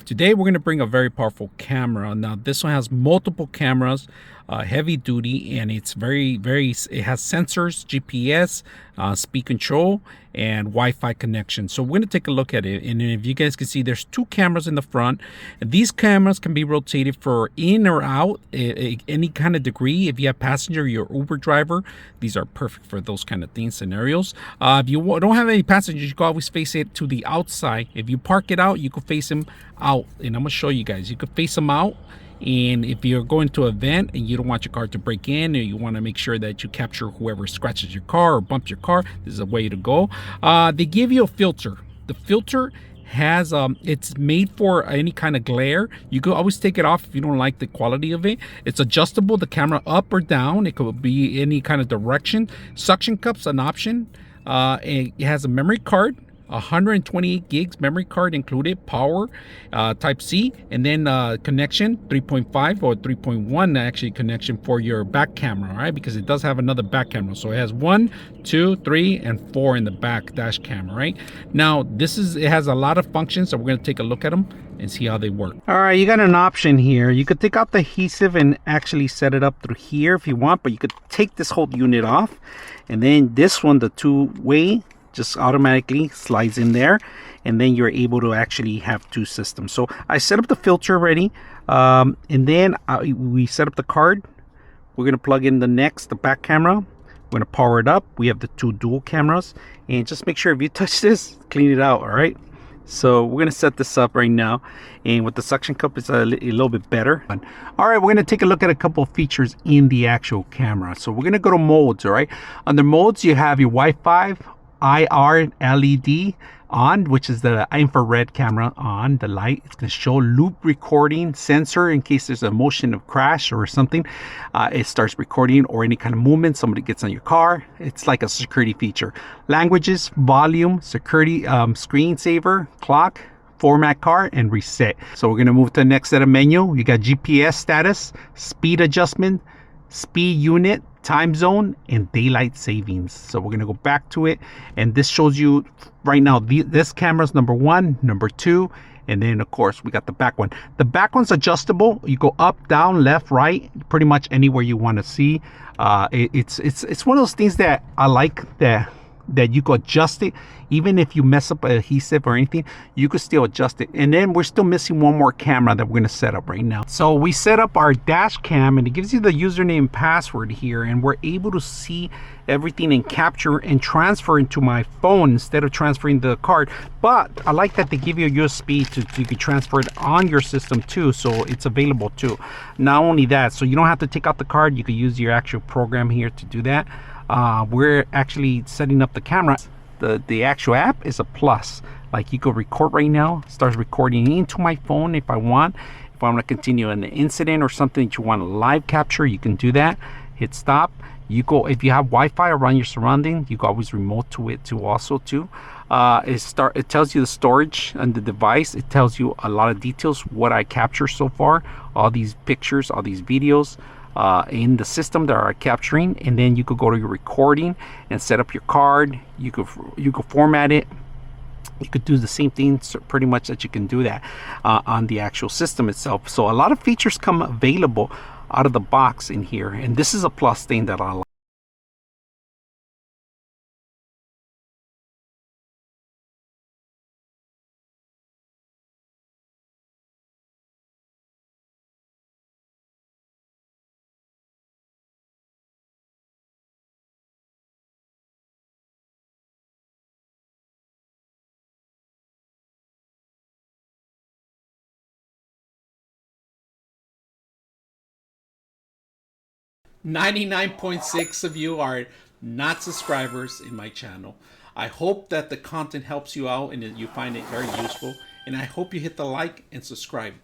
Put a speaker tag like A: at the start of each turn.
A: Today we're going to bring a very powerful camera. Now this one has multiple cameras, heavy duty, and it's it has sensors, GPS, speed control, and Wi-Fi connection. So we're going to take a look at it, and if you guys can see, there's two cameras in the front, and these cameras can be rotated for in or out any kind of degree. If you have passenger, your Uber driver, these are perfect for those kind of things, scenarios. If you don't have any passengers, you can always face it to the outside. If you park it out, you can face them out, and I'm gonna show you guys. You could face them out, and if you're going to an event and you don't want your car to break in, or you want to make sure that you capture whoever scratches your car or bumps your car, this is a way to go. They give you a filter. The filter has it's made for any kind of glare. You could always take it off if you don't like the quality of it. It's adjustable, the camera up or down. It could be any kind of direction. Suction cups an option. It has a memory card, 128 gigs memory card included, power, type C, and then connection 3.5 or 3.1 actually connection for your back camera, right? Because it does have another back camera. So it has 1, 2, 3, and 4 in the back dash camera, right? Now it has a lot of functions, so we're going to take a look at them and see how they work. All right, you got an option here. You could take out the adhesive and actually set it up through here if you want, but you could take this whole unit off, and then this one, the two-way, just automatically slides in there, and then you're able to actually have two systems. So I set up the filter already, and then we set up the card. We're gonna plug in the back camera. We're gonna power it up. We have the two dual cameras, and just make sure if you touch this, clean it out. All right, so we're gonna set this up right now, and with the suction cup it's a little bit better. All right, we're gonna take a look at a couple of features in the actual camera. So we're gonna go to modes. All right, under modes you have your Wi-Fi, IR LED on, which is the infrared camera on the light. It's going to show loop recording sensor in case there's a motion of crash or something. It starts recording, or any kind of movement, somebody gets on your car. It's like a security feature. Languages, volume, security, screensaver, clock, format car, and reset. So we're going to move to the next set of menu. You got GPS status, speed adjustment, speed unit, time zone, and daylight savings. So we're gonna go back to it, and this shows you right now this camera's number 1, number 2, and then of course we got the back one. The back one's adjustable. You go up, down, left, right, pretty much anywhere you want to see. It's one of those things that I like, that you could adjust it. Even if you mess up adhesive or anything, you could still adjust it. And then we're still missing one more camera that we're going to set up right now. So we set up our dash cam, and it gives you the username and password here, and we're able to see everything and capture and transfer into my phone instead of transferring the card. But I like that they give you a USB to you can transfer it on your system too, so it's available too. Not only that, so you don't have to take out the card, you could use your actual program here to do that. We're actually setting up the camera. The actual app is a plus. Like, you could record right now, starts recording into my phone if I want. If I want to continue an incident or something that you want to live capture, you can do that. Hit stop. You go, if you have Wi-Fi around your surrounding, you can always remote to it too also too. It tells you the storage and the device. It tells you a lot of details, what I captured so far, all these pictures, all these videos in the system that are capturing. And then you could go to your recording and set up your card. You could format it. You could do the same thing, so pretty much, that you can do that on the actual system itself. So a lot of features come available out of the box in here, and this is a plus thing that I like. .6 of you are not subscribers in my channel. I hope that the content helps you out and that you find it very useful, and I hope you hit the like and subscribe.